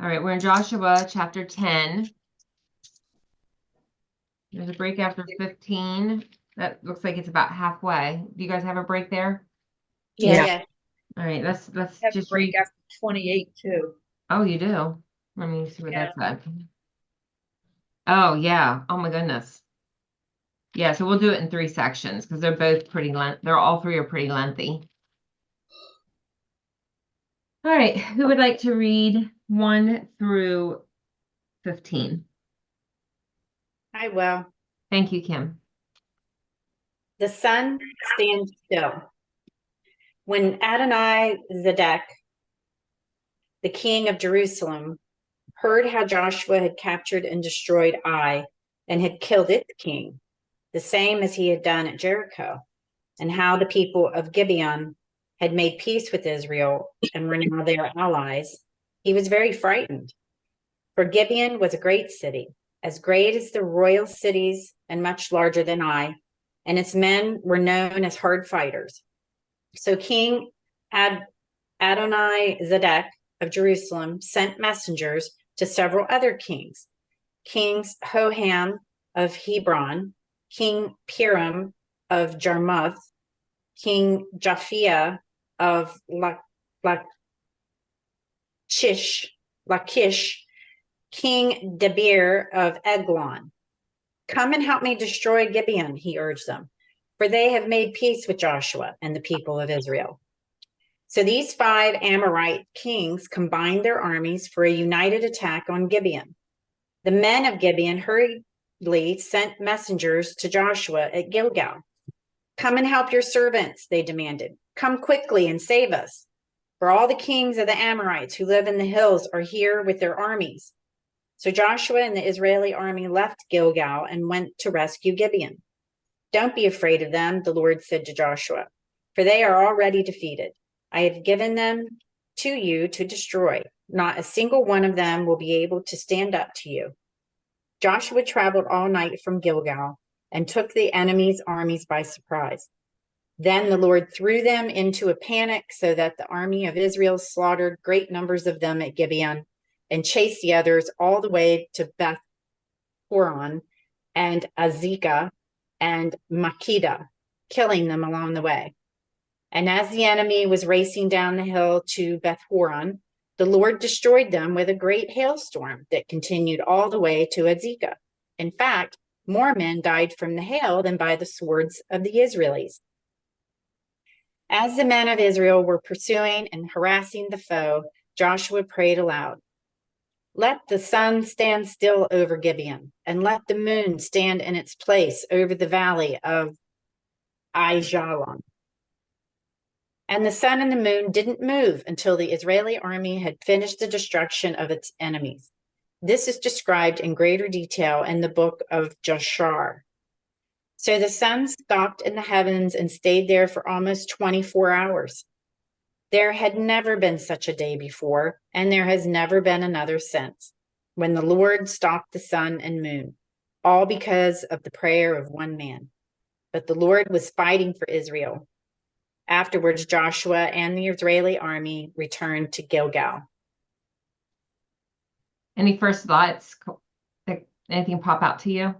All right, we're in Joshua chapter 10. There's a break after 15. That looks like it's about halfway. Do you guys have a break there? Yeah. Yeah, All right, let's have a just break read. after 28 too. Oh, you do? Let me see what Yeah. that's at. Oh, yeah. Oh my goodness. Yeah, so we'll do it in 3 sections because they're both pretty they're all three are pretty lengthy. All right, who would like to read 1 through 15? I will. Thank you, Kim. The sun stands still. When Adonai-Zedek, the king of Jerusalem, heard how Joshua had captured and destroyed Ai and had killed its king, the same as he had done at Jericho, and how the people of Gibeon had made peace with Israel and were now their allies, he was very frightened. For Gibeon was a great city, as great as the royal cities and much larger than Ai, and its men were known as hard fighters. So King Adonai-Zedek of Jerusalem sent messengers to several other kings, Kings Hoham of Hebron, King Piram of Jarmuth, King Japhia of Lachish, King Debir of Eglon. Come and help me destroy Gibeon, he urged them, for they have made peace with Joshua and the people of Israel. So these 5 Amorite kings combined their armies for a united attack on Gibeon. The men of Gibeon hurriedly sent messengers to Joshua at Gilgal. Come and help your servants, they demanded. Come quickly and save us. For all the kings of the Amorites who live in the hills are here with their armies. So Joshua and the Israeli army left Gilgal and went to rescue Gibeon. Don't be afraid of them, the Lord said to Joshua, for they are already defeated. I have given them to you to destroy. Not a single one of them will be able to stand up to you. Joshua traveled all night from Gilgal and took the enemy's armies by surprise. Then the Lord threw them into a panic so that the army of Israel slaughtered great numbers of them at Gibeon and chased the others all the way to Beth Horon and Azekah and Makkedah, killing them along the way. And as the enemy was racing down the hill to Beth Horon, the Lord destroyed them with a great hailstorm that continued all the way to Azekah. In fact, more men died from the hail than by the swords of the Israelis. As the men of Israel were pursuing and harassing the foe, Joshua prayed aloud, let the sun stand still over Gibeon, and let the moon stand in its place over the valley of Aijalon. And the sun and the moon didn't move until the Israeli army had finished the destruction of its enemies. This is described in greater detail in the book of Jashar. So the sun stopped in the heavens and stayed there for almost 24 hours. There had never been such a day before, and there has never been another since, when the Lord stopped the sun and moon, all because of the prayer of one man. But the Lord was fighting for Israel. Afterwards, Joshua and the Israeli army returned to Gilgal. Any first thoughts? Anything pop out to you?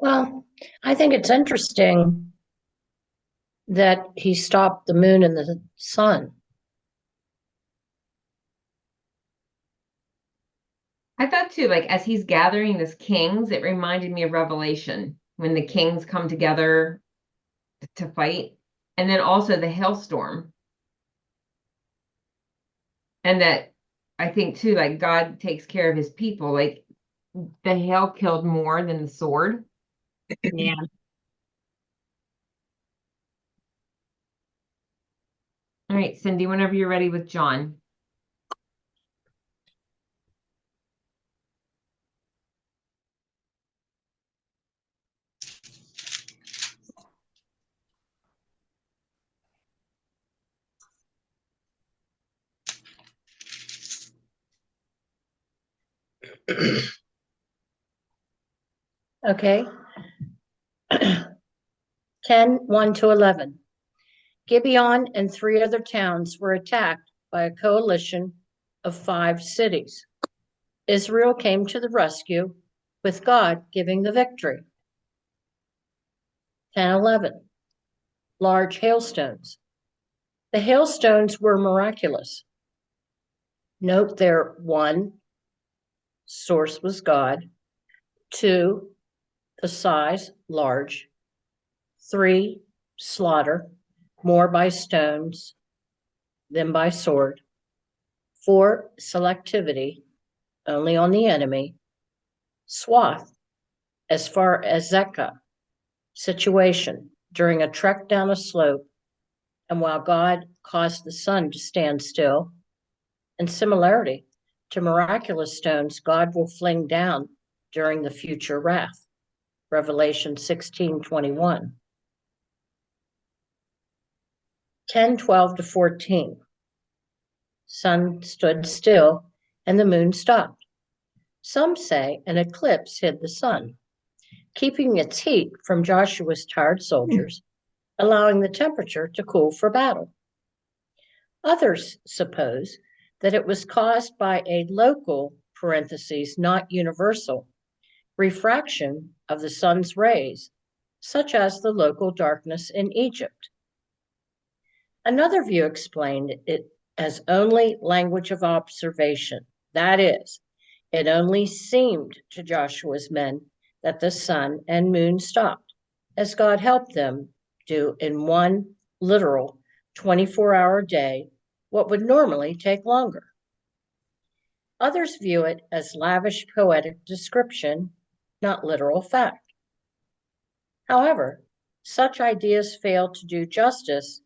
Well, I think it's interesting that he stopped the moon and the sun. I thought too, like as he's gathering his kings, it reminded me of Revelation when the kings come together to fight, and then also the hailstorm. And that I think too, like God takes care of his people. Like the hail killed more than the sword. Yeah. All right, Cindy, whenever you're ready with John. Okay. 10, 1 to 11. Gibeon and 3 other towns were attacked by a coalition of 5 cities. Israel came to the rescue, with God giving the victory. 10, 11. Large hailstones. The hailstones were miraculous. Note there, 1, source was God. 2, the size, large. 3, slaughter, more by stones than by sword. 4, selectivity, only on the enemy. Swath, as far as Zekah, situation, during a trek down a slope, and while God caused the sun to stand still. And similarity to miraculous stones God will fling down during the future wrath. Revelation 16:21. 10, 12 to 14. Sun stood still and the moon stopped. Some say an eclipse hid the sun, keeping its heat from Joshua's tired soldiers, allowing the temperature to cool for battle. Others suppose that it was caused by a local, parentheses, not universal, refraction of the sun's rays, such as the local darkness in Egypt. Another view explained it as only language of observation. That is, it only seemed to Joshua's men that the sun and moon stopped, as God helped them do in one literal 24-hour day what would normally take longer. Others view it as lavish poetic description, not literal fact. However, such ideas fail to do justice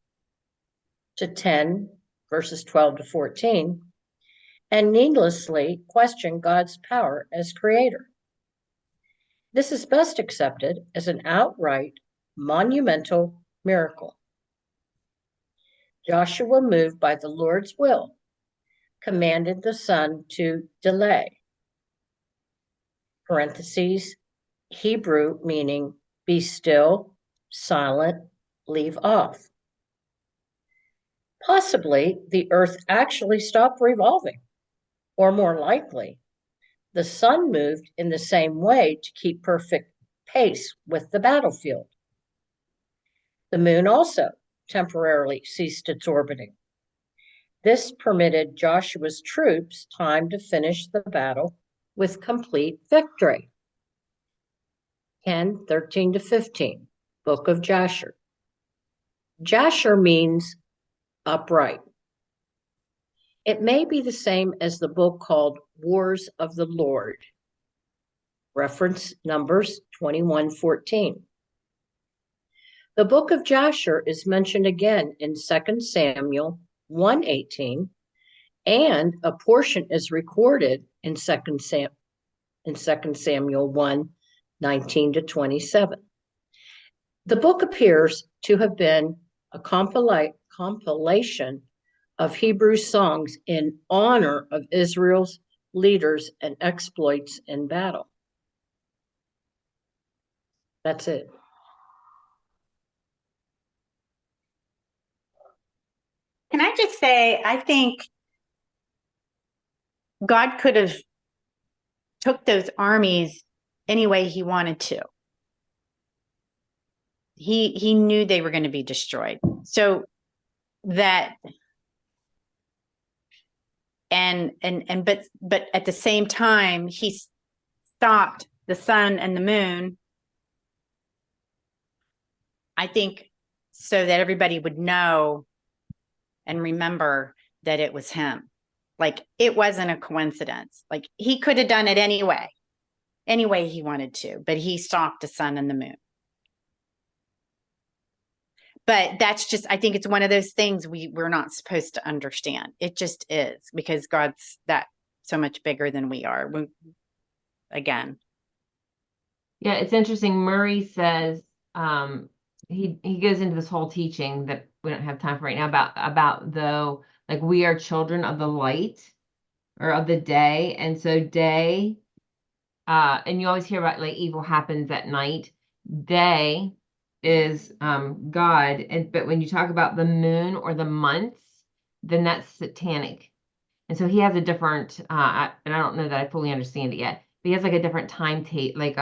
to 10, verses 12 to 14, and needlessly question God's power as creator. This is best accepted as an outright monumental miracle. Joshua, moved by the Lord's will, commanded the sun to delay. Parentheses, Hebrew meaning be still, silent, leave off. Possibly the earth actually stopped revolving, or more likely, the sun moved in the same way to keep perfect pace with the battlefield. The moon also temporarily ceased its orbiting. This permitted Joshua's troops time to finish the battle with complete victory. 10, 13 to 15, Book of Jasher. Jasher means upright. It may be the same as the book called Wars of the Lord. Reference Numbers 21:14. The book of Jasher is mentioned again in 2 Samuel 1:18, and a portion is recorded in 2 Samuel 1:19 to 27. The book appears to have been a compilation of Hebrew songs in honor of Israel's leaders and exploits in battle. That's it. Can I just say, I think God could have took those armies any way he wanted to. He knew they were going to be destroyed. So that but at the same time he stopped the sun and the moon, I think, so that everybody would know and remember that it was him. Like, it wasn't a coincidence. Like, he could have done it any way he wanted to, but he stopped the sun and the moon. But that's just, I think it's one of those things we're not supposed to understand. It just is, because God's that so much bigger than we are. Again. Yeah, it's interesting. Murray says he goes into this whole teaching that we don't have time for right now about though, like, we are children of the light or of the day, and so day, and you always hear about like evil happens at night. day is God, but when you talk about the moon or the months, then that's satanic. And so he has a different and I don't know that I fully understand it yet, but he has like a different time tape, like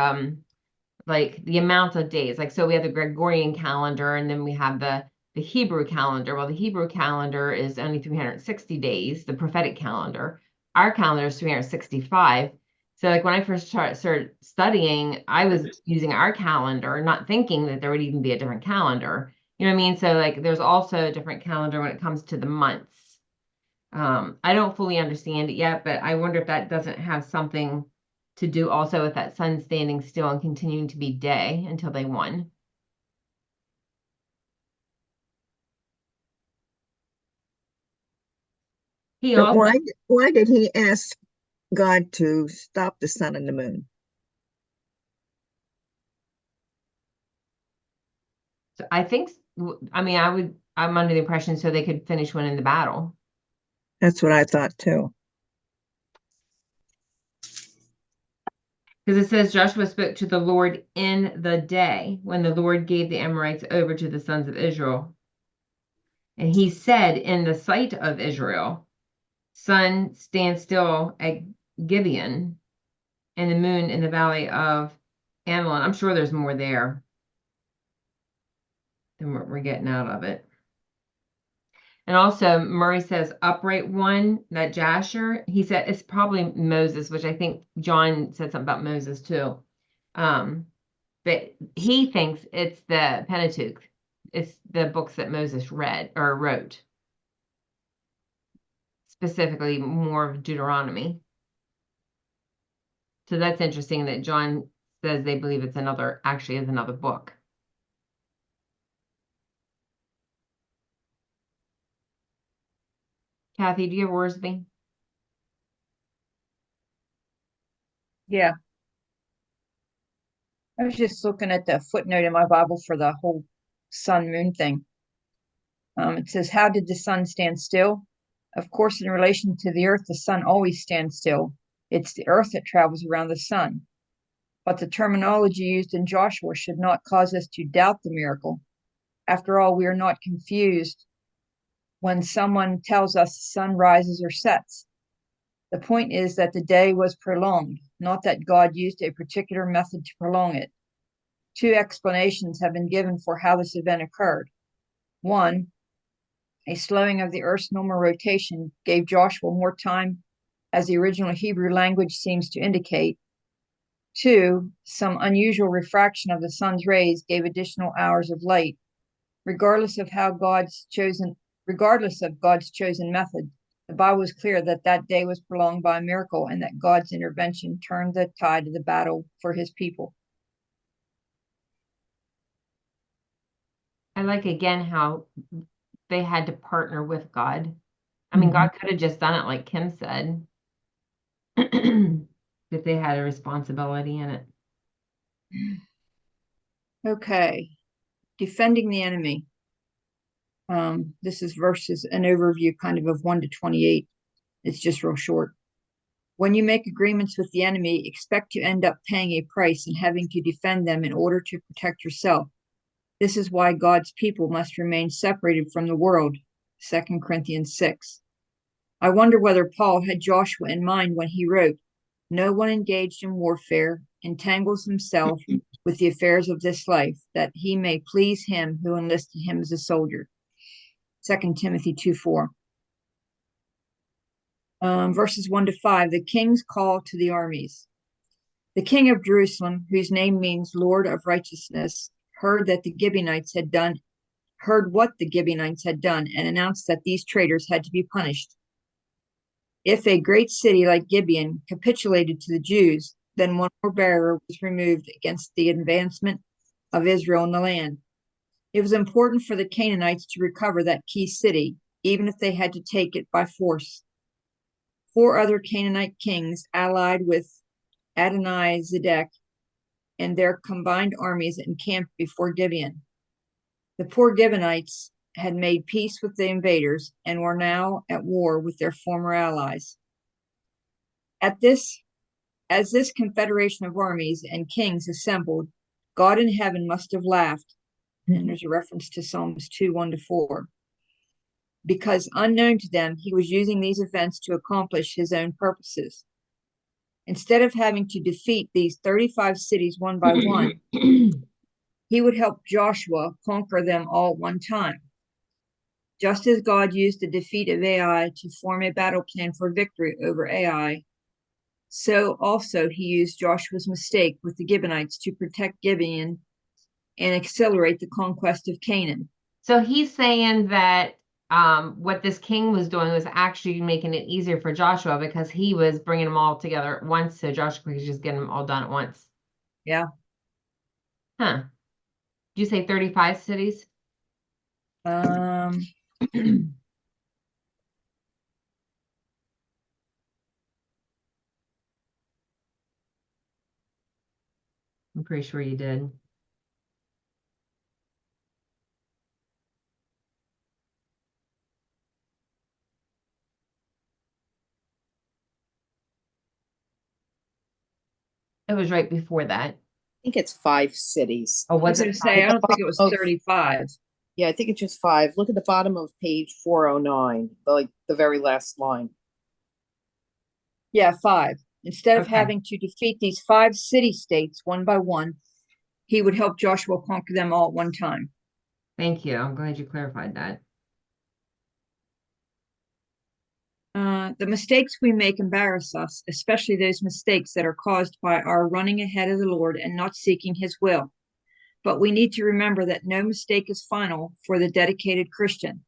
the amount of days. Like, so we have the Gregorian calendar and then we have the Hebrew calendar. Well, the Hebrew calendar is only 360 days, the prophetic calendar. Our calendar is 365. So like when I first started studying, I was using our calendar, not thinking that there would even be a different calendar. You know what I mean? So like there's also a different calendar when it comes to the months. I don't fully understand it yet, but I wonder if that doesn't have something to do also with that sun standing still and continuing to be day until they won. He But also, why did he ask God to stop the sun and the moon? I think, I mean, I'm under the impression so they could finish winning the battle. That's what I thought too. Because it says Joshua spoke to the Lord in the day when the Lord gave the Amorites over to the sons of Israel. And he said in the sight of Israel, sun stand still at Gibeon and the moon in the valley of Amalon. I'm sure there's more there than what we're getting out of it. And also, Murray says upright one, that Jasher. He said it's probably Moses, which I think John said something about Moses too. But he thinks it's the Pentateuch. It's the books that Moses read or wrote, specifically more of Deuteronomy. So that's interesting that John says they believe it's actually is another book. Kathy, do you have Worsby? Yeah. I was just looking at the footnote in my Bible for the whole sun moon thing. It says, how did the sun stand still? Of course, in relation to the earth, the sun always stands still. It's the earth that travels around the sun. But the terminology used in Joshua should not cause us to doubt the miracle. After all, we are not confused when someone tells us the sun rises or sets. The point is that the day was prolonged, not that God used a particular method to prolong it. Two explanations have been given for how this event occurred. One, a slowing of the Earth's normal rotation gave Joshua more time, as the original Hebrew language seems to indicate. Two, some unusual refraction of the sun's rays gave additional hours of light. Regardless of God's chosen method, the Bible is clear that that day was prolonged by a miracle and that God's intervention turned the tide of the battle for his people. I like again how they had to partner with God. I mean, God could have just done it like Kim said, if they had a responsibility in it. Okay, defending the enemy. This is verses, an overview kind of 1 to 28. It's just real short. When you make agreements with the enemy, expect to end up paying a price and having to defend them in order to protect yourself. This is why God's people must remain separated from the world, 2 Corinthians 6. I wonder whether Paul had Joshua in mind when he wrote, "No one engaged in warfare entangles himself with the affairs of this life, that he may please him who enlisted him as a soldier." 2 Timothy 2:4. Verses 1 to 5, the king's call to the armies. The king of Jerusalem, whose name means Lord of Righteousness, heard what the Gibeonites had done, and announced that these traitors had to be punished. If a great city like Gibeon capitulated to the Jews, then one more barrier was removed against the advancement of Israel in the land. It was important for the Canaanites to recover that key city, even if they had to take it by force. 4 other Canaanite kings allied with Adoni-Zedek and their combined armies encamped before Gibeon. The poor Gibeonites had made peace with the invaders and were now at war with their former allies. As this confederation of armies and kings assembled, God in heaven must have laughed. And there's a reference to Psalms 2, 1-4. Because unknown to them, he was using these events to accomplish his own purposes. Instead of having to defeat these 35 cities one by one, he would help Joshua conquer them all at one time. Just as God used the defeat of Ai to form a battle plan for victory over Ai, so also he used Joshua's mistake with the Gibeonites to protect Gibeon and accelerate the conquest of Canaan. So he's saying that what this king was doing was actually making it easier for Joshua because he was bringing them all together at once, so Joshua could just get them all done at once. Yeah. Huh. Did you say 35 cities? Um, I'm pretty sure you did. It was right before that. think it's 5 cities. Oh, I was was going it to say, I don't think it was Of- 35. Yeah, I think it's just 5. Look at the bottom of page 409, like the very last line. Yeah, 5. Instead of Okay. having to defeat these 5 city-states one by one, he would help Joshua conquer them all at one time. Thank you. I'm glad you clarified that. The mistakes we make embarrass us, especially those mistakes that are caused by our running ahead of the Lord and not seeking his will. But we need to remember that no mistake is final for the dedicated Christian.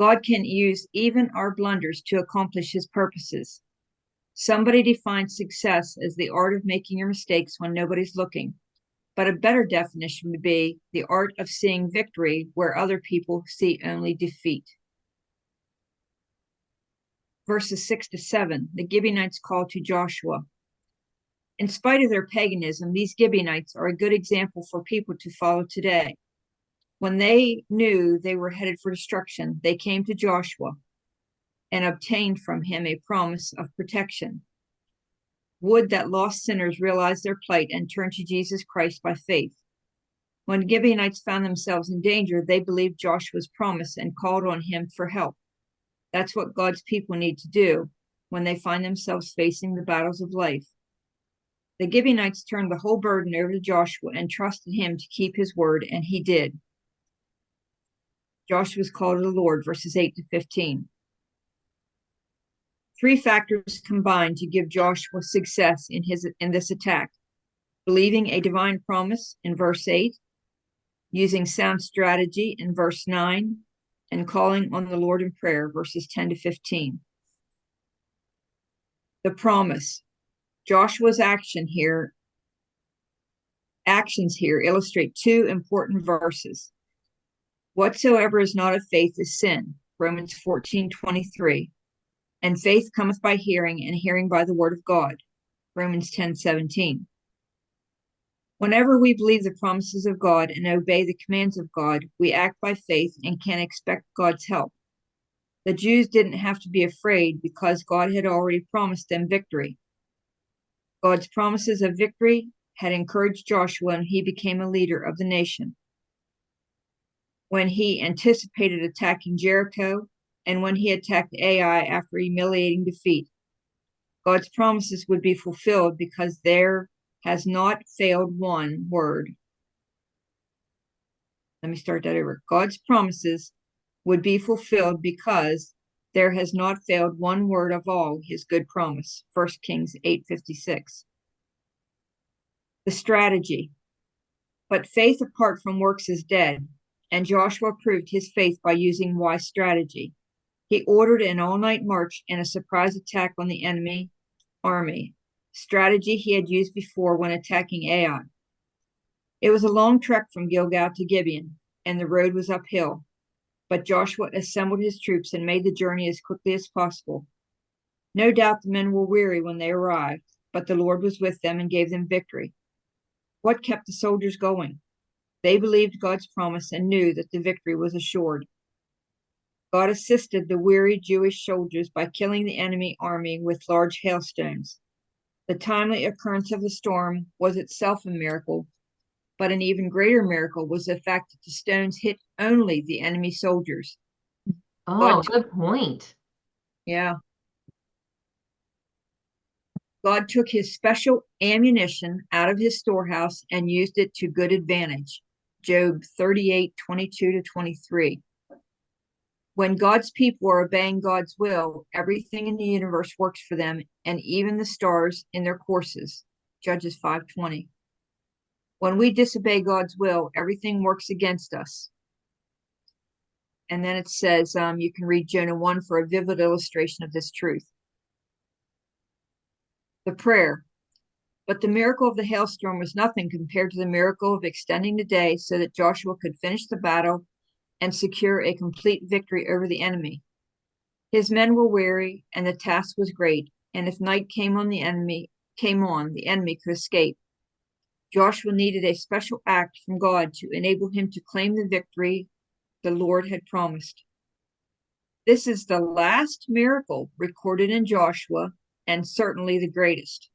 God can use even our blunders to accomplish his purposes. Somebody defines success as the art of making your mistakes when nobody's looking. But a better definition would be the art of seeing victory where other people see only defeat. Verses 6-7, the Gibeonites call to Joshua. In spite of their paganism, these Gibeonites are a good example for people to follow today. When they knew they were headed for destruction, they came to Joshua and obtained from him a promise of protection. Would that lost sinners realize their plight and turn to Jesus Christ by faith. When Gibeonites found themselves in danger, they believed Joshua's promise and called on him for help. That's what God's people need to do when they find themselves facing the battles of life. The Gibeonites turned the whole burden over to Joshua and trusted him to keep his word, and he did. Joshua's call to the Lord, verses 8-15. 3 factors combined to give Joshua success in this attack. Believing a divine promise in verse 8, using sound strategy in verse 9, and calling on the Lord in prayer, verses 10-15. The promise. Joshua's actions here illustrate 2 important verses. Whatsoever is not of faith is sin, Romans 14:23. And faith cometh by hearing, and hearing by the word of God, Romans 10:17. Whenever we believe the promises of God and obey the commands of God, we act by faith and can expect God's help. The Jews didn't have to be afraid because God had already promised them victory. God's promises of victory had encouraged Joshua and he became a leader of the nation. When he anticipated attacking Jericho and when he attacked Ai after humiliating defeat, God's promises would be fulfilled because there has not failed one word. Let me start that over. God's promises would be fulfilled because there has not failed one word of all his good promise. 1 Kings 8:56. The strategy. But faith apart from works is dead, and Joshua proved his faith by using wise strategy. He ordered an all-night march and a surprise attack on the enemy army, strategy he had used before when attacking Ai. It was a long trek from Gilgal to Gibeon, and the road was uphill, but Joshua assembled his troops and made the journey as quickly as possible. No doubt the men were weary when they arrived, but the Lord was with them and gave them victory. What kept the soldiers going? They believed God's promise and knew that the victory was assured. God assisted the weary Jewish soldiers by killing the enemy army with large hailstones. The timely occurrence of the storm was itself a miracle But an even greater miracle was the fact that the stones hit only the enemy soldiers. Oh, God- good point. Yeah. God took his special ammunition out of his storehouse and used it to good advantage. Job 38:22-23. When God's people are obeying God's will, everything in the universe works for them, and even the stars in their courses. Judges 5:20. When we disobey God's will, everything works against us. And then it says, you can read Jonah 1 for a vivid illustration of this truth. The prayer. But the miracle of the hailstorm was nothing compared to the miracle of extending the day so that Joshua could finish the battle and secure a complete victory over the enemy. His men were weary, and the task was great, and if night came on, the enemy could escape. Joshua needed a special act from God to enable him to claim the victory the Lord had promised. This is the last miracle recorded in Joshua, and certainly the greatest.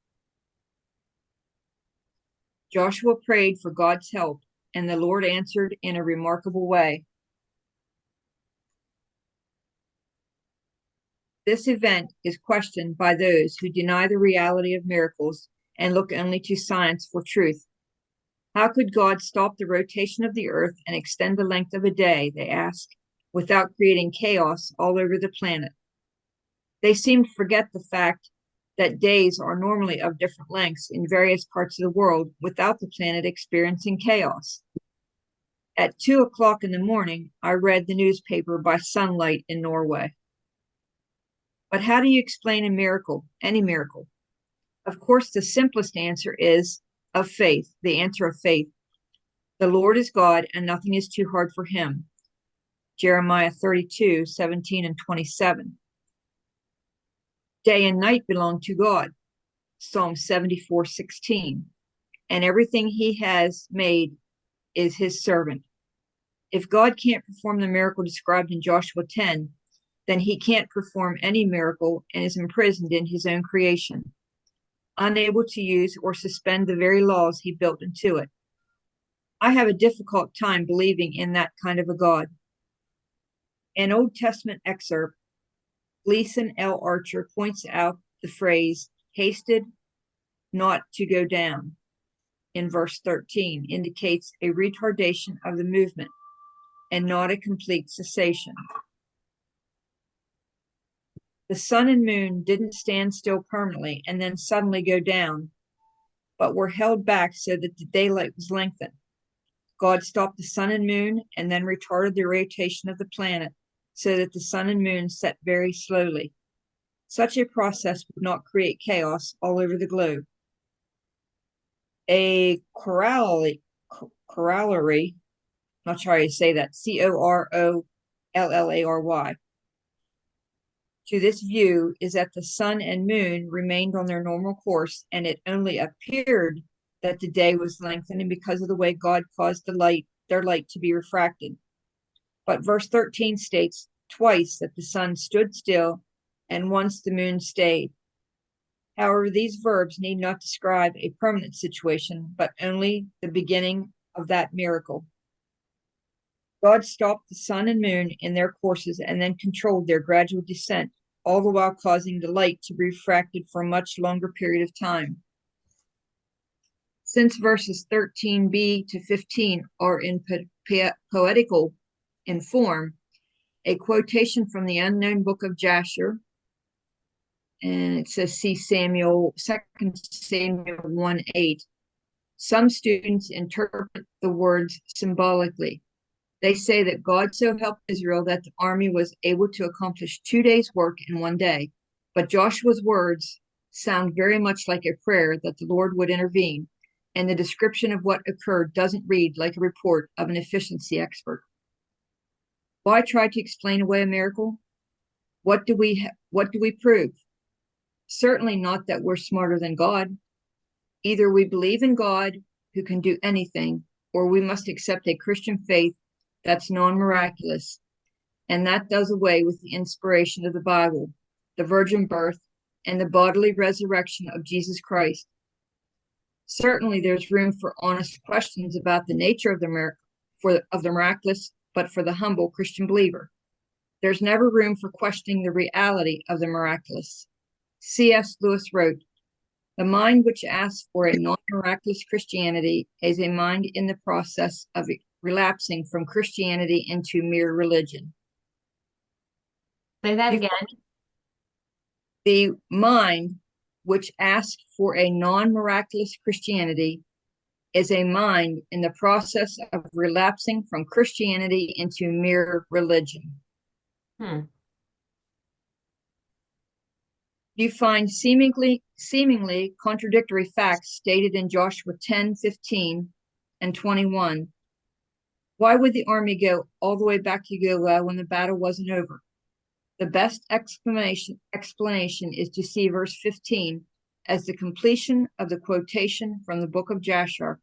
Joshua prayed for God's help, and the Lord answered in a remarkable way. This event is questioned by those who deny the reality of miracles and look only to science for truth. How could God stop the rotation of the earth and extend the length of a day, they ask, without creating chaos all over the planet? They seem to forget the fact that days are normally of different lengths in various parts of the world without the planet experiencing chaos. At 2 o'clock in the morning, I read the newspaper by sunlight in Norway. But how do you explain a miracle, any miracle? Of course, the simplest answer is of faith, the answer of faith. The Lord is God, and nothing is too hard for him. Jeremiah 32:17-27. Day and night belong to God. Psalm 74:16. And everything he has made is his servant. If God can't perform the miracle described in Joshua 10, then he can't perform any miracle and is imprisoned in his own creation, unable to use or suspend the very laws he built into it. I have a difficult time believing in that kind of a God. An Old Testament excerpt, Gleason L. Archer points out the phrase, hasted not to go down, in verse 13, indicates a retardation of the movement and not a complete cessation. The sun and moon didn't stand still permanently and then suddenly go down, but were held back so that the daylight was lengthened. God stopped the sun and moon and then retarded the rotation of the planet so that the sun and moon set very slowly. Such a process would not create chaos all over the globe. A corollary, not sure how you say that, Corolary, to this view is that the sun and moon remained on their normal course, and it only appeared that the day was lengthening because of the way God caused their light to be refracted. But verse 13 states twice that the sun stood still and once the moon stayed. However, these verbs need not describe a permanent situation, but only the beginning of that miracle. God stopped the sun and moon in their courses and then controlled their gradual descent, all the while causing the light to be refracted for a much longer period of time. Since verses 13b to 15 are in poetical in form, a quotation from the unknown book of Jasher, and it says, see 2 Samuel 1:8. Some students interpret the words symbolically. They say that God so helped Israel that the army was able to accomplish 2 days' work in 1 day. But Joshua's words sound very much like a prayer that the Lord would intervene, and the description of what occurred doesn't read like a report of an efficiency expert. Why try to explain away a miracle? What do we prove? Certainly not that we're smarter than God. Either we believe in God who can do anything, or we must accept a Christian faith that's non-miraculous, and that does away with the inspiration of the Bible, the virgin birth, and the bodily resurrection of Jesus Christ. Certainly, there's room for honest questions about the nature of the miraculous, but for the humble Christian believer, there's never room for questioning the reality of the miraculous. C.S. Lewis wrote, "The mind which asks for a non-miraculous Christianity is a mind in the process of relapsing from Christianity into mere religion." Say that You- again. The mind which asks for a non-miraculous Christianity is a mind in the process of relapsing from Christianity into mere religion. You find seemingly contradictory facts stated in Joshua 10:15 and 21. Why would the army go all the way back to Gilgal when the battle wasn't over? The best explanation is to see verse 15 as the completion of the quotation from the book of Jasher,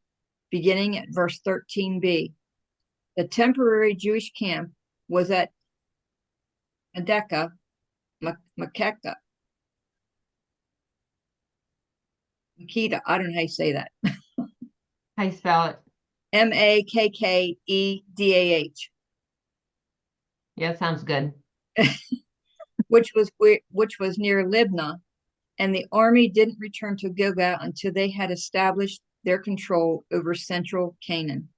beginning at verse 13b. The temporary Jewish camp was at Makkedah, I don't know how you say that. How you spell it? Makkedah. Yeah, it sounds good. which was near Libnah, and the army didn't return to Gilgal until they had established their control over central Canaan.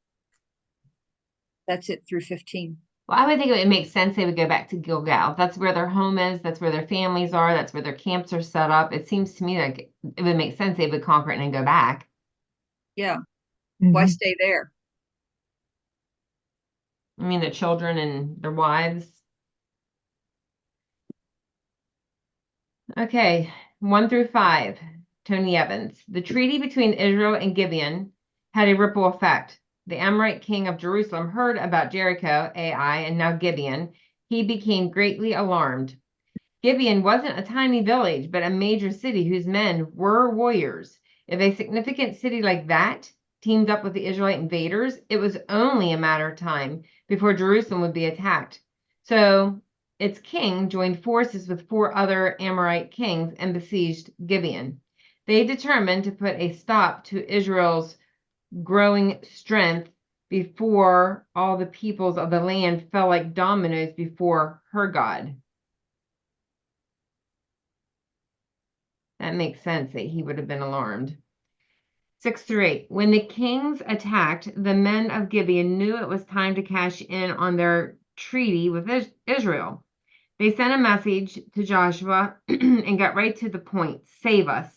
That's it through 15. Well, I would think it would make sense they would go back to Gilgal. That's where their home is. That's where their families are. That's where their camps are set up. It seems to me like it would make sense they would conquer it and then go back. Yeah. Why Mhm. stay there? I mean, the children and their wives. Okay, 1 through 5. Tony Evans. The treaty between Israel and Gibeon had a ripple effect. The Amorite king of Jerusalem heard about Jericho, Ai, and now Gibeon. He became greatly alarmed. Gibeon wasn't a tiny village, but a major city whose men were warriors. If a significant city like that teamed up with the Israelite invaders, it was only a matter of time before Jerusalem would be attacked. So its king joined forces with 4 other Amorite kings and besieged Gibeon. They determined to put a stop to Israel's growing strength before all the peoples of the land fell like dominoes before her God. That makes sense that he would have been alarmed. 6 through 8. When the kings attacked, the men of Gibeon knew it was time to cash in on their treaty with Israel. They sent a message to Joshua and got right to the point, save us.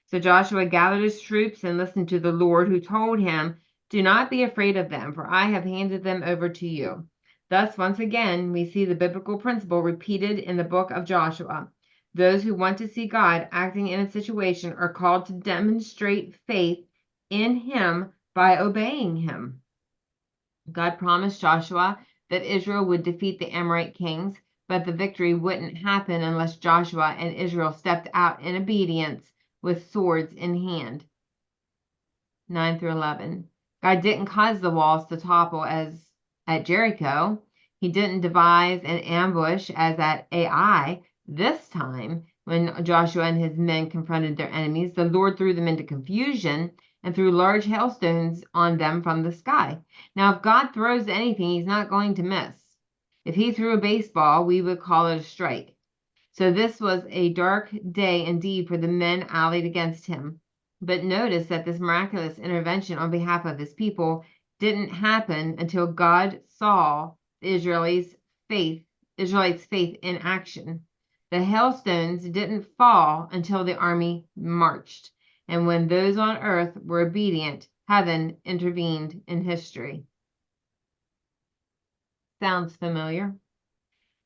So Joshua gathered his troops and listened to the Lord, who told him, do not be afraid of them, for I have handed them over to you. Thus, once again, we see the biblical principle repeated in the book of Joshua. Those who want to see God acting in a situation are called to demonstrate faith in him by obeying him. God promised Joshua that Israel would defeat the Amorite kings, but the victory wouldn't happen unless Joshua and Israel stepped out in obedience with swords in hand. 9 through 11. God didn't cause the walls to topple as at Jericho. He didn't devise an ambush as at Ai. This time, when Joshua and his men confronted their enemies, the Lord threw them into confusion and threw large hailstones on them from the sky. Now, if God throws anything, he's not going to miss. If he threw a baseball, we would call it a strike. So this was a dark day indeed for the men allied against him. But notice that this miraculous intervention on behalf of his people didn't happen until God saw the Israelites' faith in action. The hailstones didn't fall until the army marched. And when those on earth were obedient, heaven intervened in history. Sounds familiar?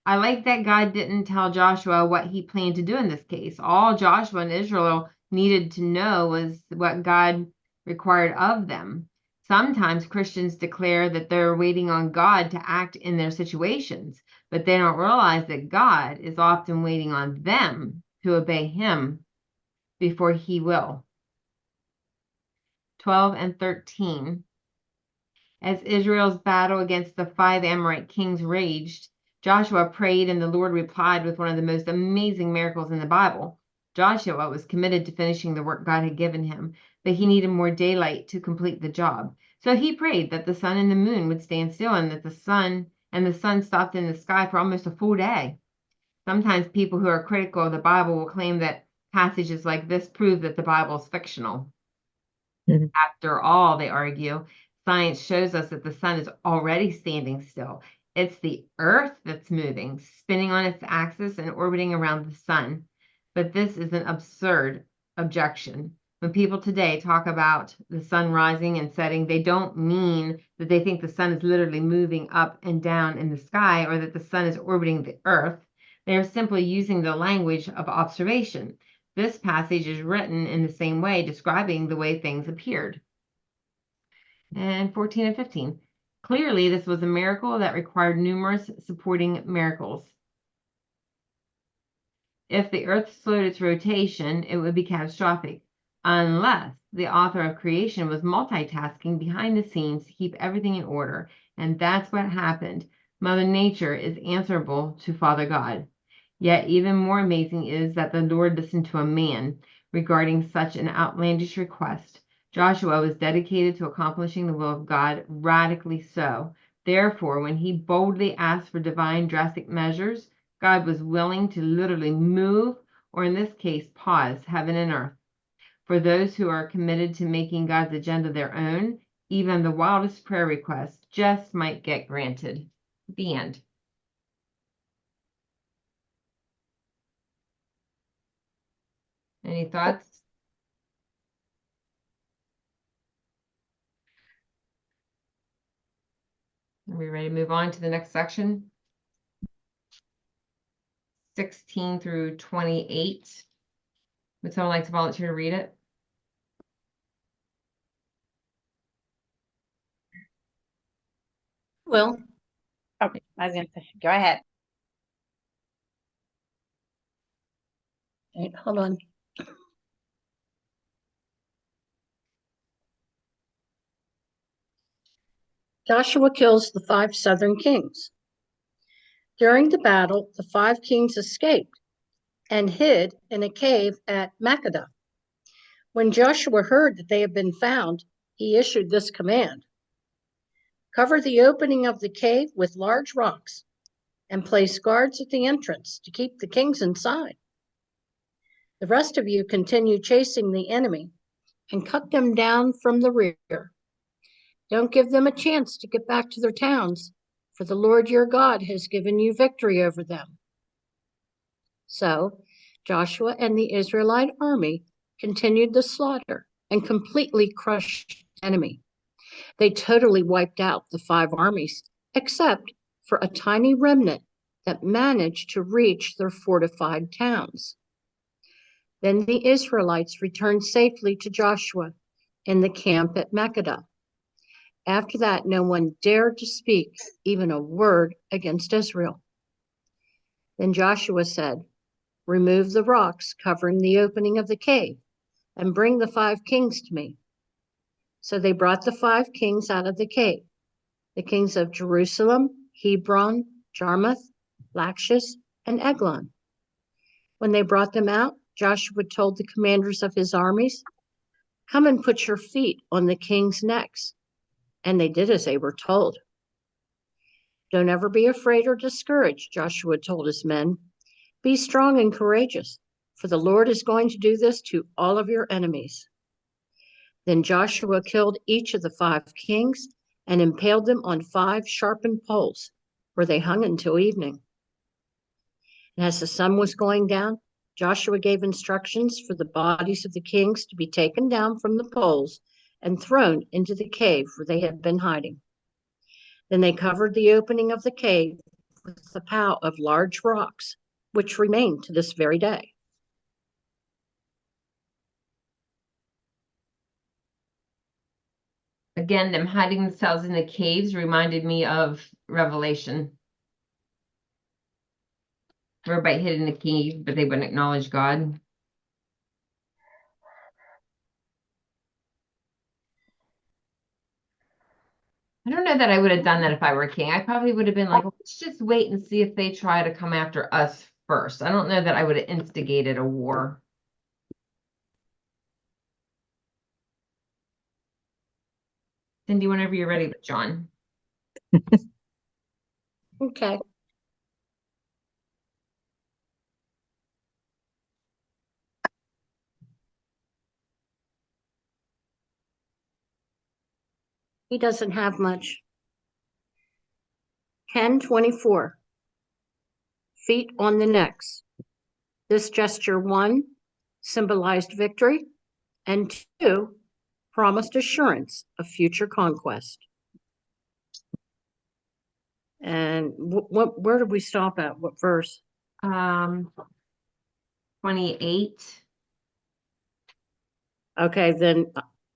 I like that God didn't tell Joshua what he planned to do in this case. All Joshua and Israel needed to know was what God required of them. Sometimes Christians declare that they're waiting on God to act in their situations, but they don't realize that God is often waiting on them to obey him before he will. 12 and 13. As Israel's battle against the 5 Amorite kings raged, Joshua prayed and the Lord replied with one of the most amazing miracles in the Bible. Joshua was committed to finishing the work God had given him, but he needed more daylight to complete the job. So he prayed that the sun and the moon would stand still and that the sun stopped in the sky for almost a full day. Sometimes people who are critical of the Bible will claim that passages like this prove that the Bible is fictional. Mhm. After all, they argue, science shows us that the sun is already standing still. It's the earth that's moving, spinning on its axis and orbiting around the sun. But this is an absurd objection. When people today talk about the sun rising and setting, they don't mean that they think the sun is literally moving up and down in the sky or that the sun is orbiting the earth. They are simply using the language of observation. This passage is written in the same way, describing the way things appeared. And 14 and 15. Clearly, this was a miracle that required numerous supporting miracles. If the earth slowed its rotation, it would be catastrophic, unless the author of creation was multitasking behind the scenes to keep everything in order. And that's what happened. Mother Nature is answerable to Father God. Yet even more amazing is that the Lord listened to a man regarding such an outlandish request. Joshua was dedicated to accomplishing the will of God, radically so. Therefore, when he boldly asked for divine drastic measures, God was willing to literally move, or in this case, pause heaven and earth. For those who are committed to making God's agenda their own, even the wildest prayer request just might get granted. The end. Any thoughts? Are we ready to move on to the next section? 16 through 28. Would someone like to volunteer to read it? Well, Oh, I was going to say, go ahead. wait, hold on. Joshua kills the 5 southern kings. During the battle, the 5 kings escaped and hid in a cave at Makkedah. When Joshua heard that they had been found, he issued this command: cover the opening of the cave with large rocks and place guards at the entrance to keep the kings inside. The rest of you continue chasing the enemy and cut them down from the rear. Don't give them a chance to get back to their towns, for the Lord your God has given you victory over them. So Joshua and the Israelite army continued the slaughter and completely crushed the enemy. They totally wiped out the 5 armies, except for a tiny remnant that managed to reach their fortified towns. Then the Israelites returned safely to Joshua in the camp at Makkedah. After that, no one dared to speak even a word against Israel. Then Joshua said, remove the rocks covering the opening of the cave and bring the 5 kings to me. So they brought the 5 kings out of the cave, the kings of Jerusalem, Hebron, Jarmuth, Lachish, and Eglon. When they brought them out, Joshua told the commanders of his armies, come and put your feet on the kings' necks. And they did as they were told. Don't ever be afraid or discouraged, Joshua told his men. Be strong and courageous, for the Lord is going to do this to all of your enemies. Then Joshua killed each of the 5 kings and impaled them on 5 sharpened poles, where they hung until evening. And as the sun was going down, Joshua gave instructions for the bodies of the kings to be taken down from the poles and thrown into the cave where they had been hiding. Then they covered the opening of the cave with a pile of large rocks, which remain to this very day. Again, them hiding themselves in the caves reminded me of Revelation. Everybody hid in the cave, but they wouldn't acknowledge God. I don't know that I would have done that if I were a king. I probably would have been like, let's just wait and see if they try to come after us first. I don't know that I would have instigated a war. Cindy, whenever you're ready with John. Okay. He doesn't have much. 10:24. Feet on the necks. This gesture, 1, symbolized victory, and 2, promised assurance of future conquest. And where did we stop at? What verse? 28. Okay, then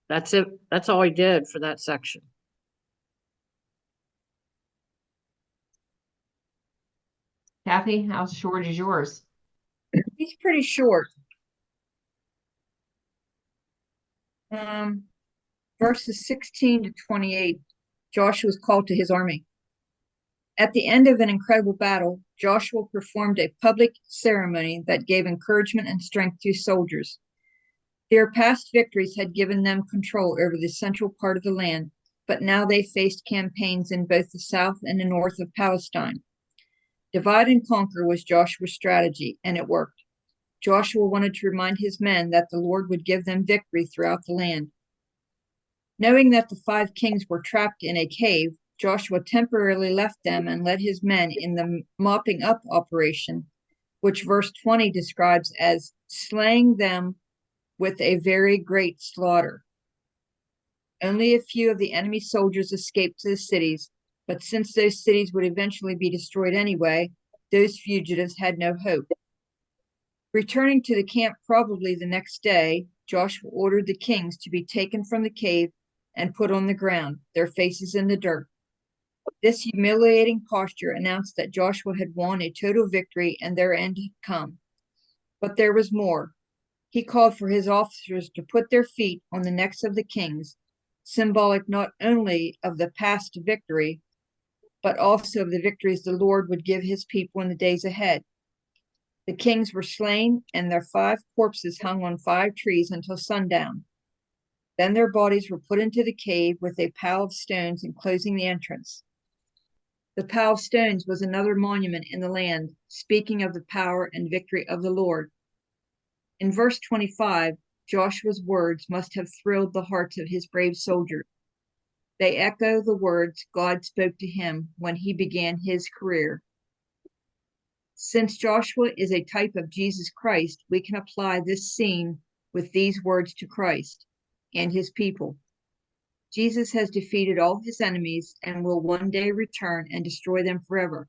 that's it. That's all he did for that section. Kathy, how short is yours? He's pretty short. Verses 16 to 28, Joshua's called to his army. At the end of an incredible battle, Joshua performed a public ceremony that gave encouragement and strength to soldiers. Their past victories had given them control over the central part of the land, but now they faced campaigns in both the south and the north of Palestine. Divide and conquer was Joshua's strategy, and it worked. Joshua wanted to remind his men that the Lord would give them victory throughout the land. Knowing that the 5 kings were trapped in a cave, Joshua temporarily left them and led his men in the mopping up operation, which verse 20 describes as slaying them with a very great slaughter. Only a few of the enemy soldiers escaped to the cities, but since those cities would eventually be destroyed anyway, those fugitives had no hope. Returning to the camp probably the next day, Joshua ordered the kings to be taken from the cave and put on the ground, their faces in the dirt. This humiliating posture announced that Joshua had won a total victory and their end had come. But there was more. He called for his officers to put their feet on the necks of the kings, symbolic not only of the past victory, but also of the victories the Lord would give his people in the days ahead. The kings were slain, and their 5 corpses hung on 5 trees until sundown. Then their bodies were put into the cave with a pile of stones enclosing the entrance. The pile of stones was another monument in the land, speaking of the power and victory of the Lord. In verse 25, Joshua's words must have thrilled the hearts of his brave soldiers. They echo the words God spoke to him when he began his career. Since Joshua is a type of Jesus Christ, we can apply this scene with these words to Christ and his people. Jesus has defeated all his enemies and will one day return and destroy them forever.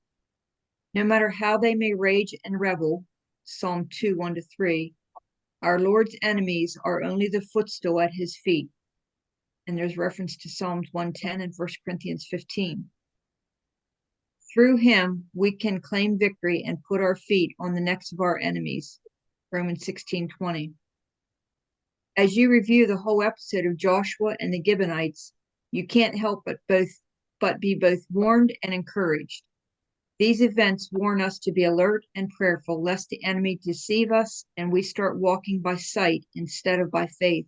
No matter how they may rage and rebel, Psalm 2, 1-3, our Lord's enemies are only the footstool at his feet. And there's reference to Psalms 110 and 1 Corinthians 15. Through him, we can claim victory and put our feet on the necks of our enemies. Romans 16:20. As you review the whole episode of Joshua and the Gibeonites, you can't help but be both warned and encouraged. These events warn us to be alert and prayerful, lest the enemy deceive us and we start walking by sight instead of by faith.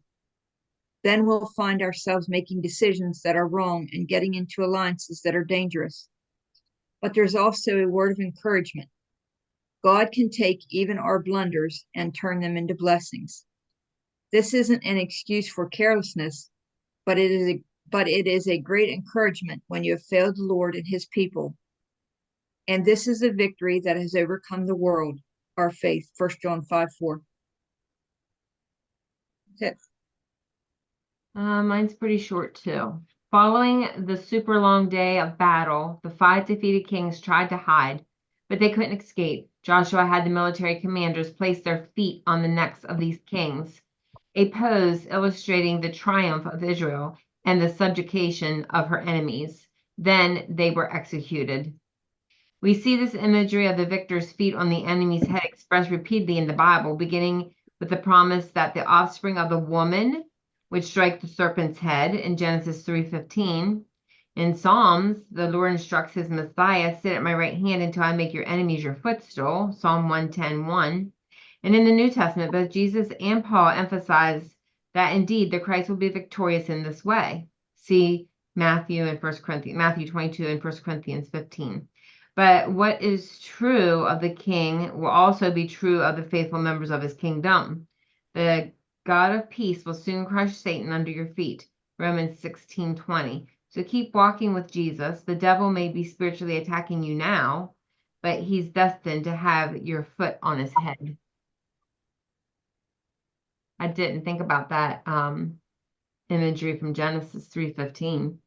Then we'll find ourselves making decisions that are wrong and getting into alliances that are dangerous. But there's also a word of encouragement. God can take even our blunders and turn them into blessings. This isn't an excuse for carelessness, but it is a great encouragement when you have failed the Lord and his people. And this is the victory that has overcome the world, our faith. 1 John 5:4. That's it. Mine's pretty short too. Following the super long day of battle, the 5 defeated kings tried to hide, but they couldn't escape. Joshua had the military commanders place their feet on the necks of these kings, a pose illustrating the triumph of Israel and the subjugation of her enemies. Then they were executed. We see this imagery of the victor's feet on the enemy's head expressed repeatedly in the Bible, beginning with the promise that the offspring of the woman would strike the serpent's head in Genesis 3:15. In Psalms, the Lord instructs his Messiah, sit at my right hand until I make your enemies your footstool, Psalm 110:1. And in the New Testament, both Jesus and Paul emphasize that indeed the Christ will be victorious in this way. See Matthew and Matthew 22 and 1 Corinthians 15. But what is true of the king will also be true of the faithful members of his kingdom. The God of peace will soon crush Satan under your feet. Romans 16:20. So keep walking with Jesus. The devil may be spiritually attacking you now, but he's destined to have your foot on his head. I didn't think about that imagery from Genesis 3:15.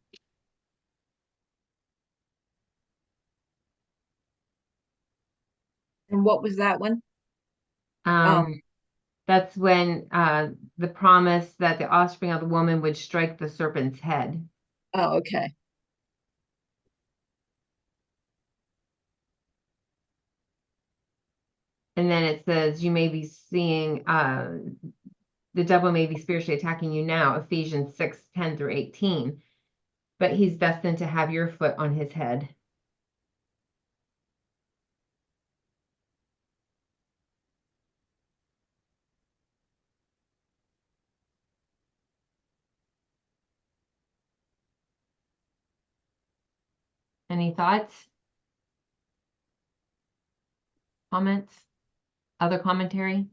And what was that one? That's when the promise that the offspring of the woman would strike the serpent's head. Oh, okay. And then it says you may be seeing the devil may be spiritually attacking you now, Ephesians 6:10-18. But he's destined to have your foot on his head. Any thoughts? Comments? Other commentary?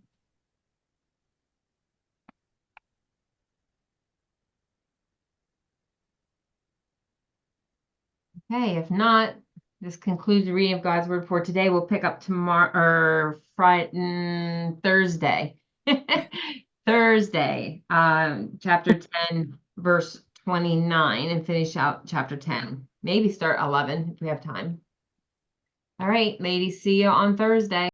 Okay, if not, this concludes the reading of God's word for today. We'll pick up tomorrow or Friday, Thursday. Thursday, chapter 10, verse 29, and finish out chapter 10. Maybe start 11 if we have time. All right, ladies, see you on Thursday.